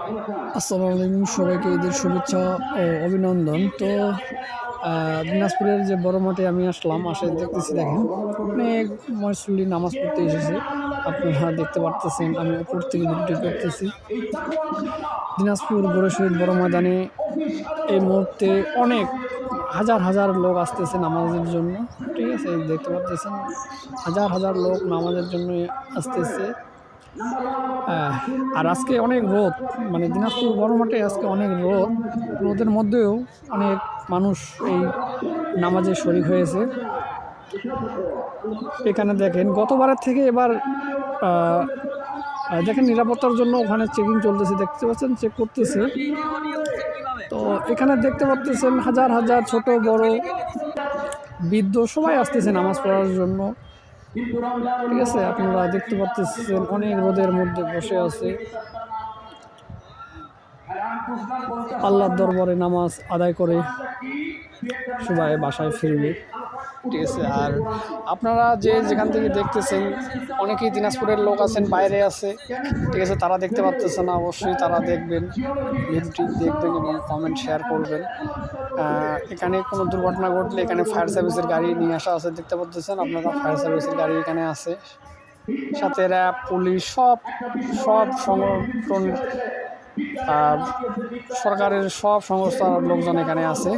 আসসালামু আলাইকুম, সবাইকে ঈদের শুভেচ্ছা ও অভিনন্দন। তো দিনাজপুরের যে বড় মাঠে আমি আসলাম, দেখতেছি দেখেন অনেক মুসল্লি নামাজ পড়তে এসেছে। আপনারা দেখতে পারতেছেন, আমি উপর থেকে ভিডিওটি করতেছি। দিনাজপুর গড়ে শহীদ বড় ময়দানে এই মুহূর্তে অনেক হাজার হাজার লোক আসতেছে নামাজের জন্য। ঠিক আছে, দেখতে পারতেছেন হাজার হাজার লোক নামাজের জন্য আসতেছে। আর আজকে অনেক রোদ, মানে দিনাজপুর বড় মাঠে আজকে অনেক রোদের মধ্যেও অনেক মানুষ এই নামাজে শরিক হয়েছে। এখানে দেখেন গতবারের থেকে এবার দেখেন নিরাপত্তার জন্য ওখানে চেকিং চলতেছে, দেখতে পাচ্ছেন, চেক করতেছে। তো এখানে দেখতে পাচ্ছেন হাজার হাজার ছোট বড় বৃদ্ধ সবাই আসতেছে নামাজ পড়ার জন্য। ঠিক আছে, আপনারা দেখতে পাচ্ছেন অনেক রোদের মধ্যে বসে আছে, আল্লাহর দরবারে নামাজ আদায় করে সবাই বাসায় ফিরবে। ঠিক আছে, আর আপনারা যেখান থেকে দেখতেছেন অনেকেই দিনাজপুরের লোক আছেন, বাইরে আছে। ঠিক আছে, তারা দেখতে পাচ্ছেন না, অবশ্যই তারা দেখবেন, ভিডিওটি দেখবেন এবং কমেন্ট শেয়ার করবেন। এখানে কোনো দুর্ঘটনা ঘটলে এখানে ফায়ার সার্ভিসের গাড়ি নিয়ে আসা আছে, দেখতে পাচ্ছেন আপনারা, ফায়ার সার্ভিসের গাড়ি এখানে আছে, সাথে র্যাব, পুলিশ, সব সংগঠন, সরকারের সব সংস্থার লোকজন এখানে আছে।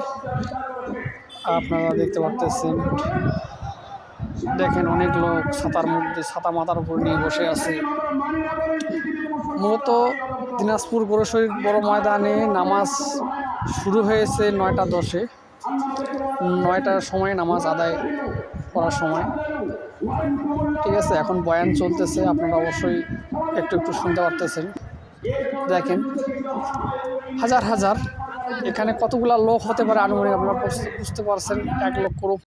আপনারা দেখতে পাচ্ছেন, দেখেন অনেক লোক ছাতার মধ্যে, ছাতা মাথার উপর নিয়ে বসে আছে। মূলত দিনাজপুর গড়ে শহীদ বড় ময়দানে নামাজ শুরু হয়েছে 9টা 10-এ, 9টার সময় নামাজ আদায় করার সময়। ঠিক আছে, এখন বয়ান চলতেছে, আপনারা অবশ্যই একটু শুনতে পারতেছেন। দেখেন হাজার হাজার, এখানে কতগুলা লোক হতে পারে আনুমানিক আপনারা বুঝতে পারছেন, 1 লক্ষ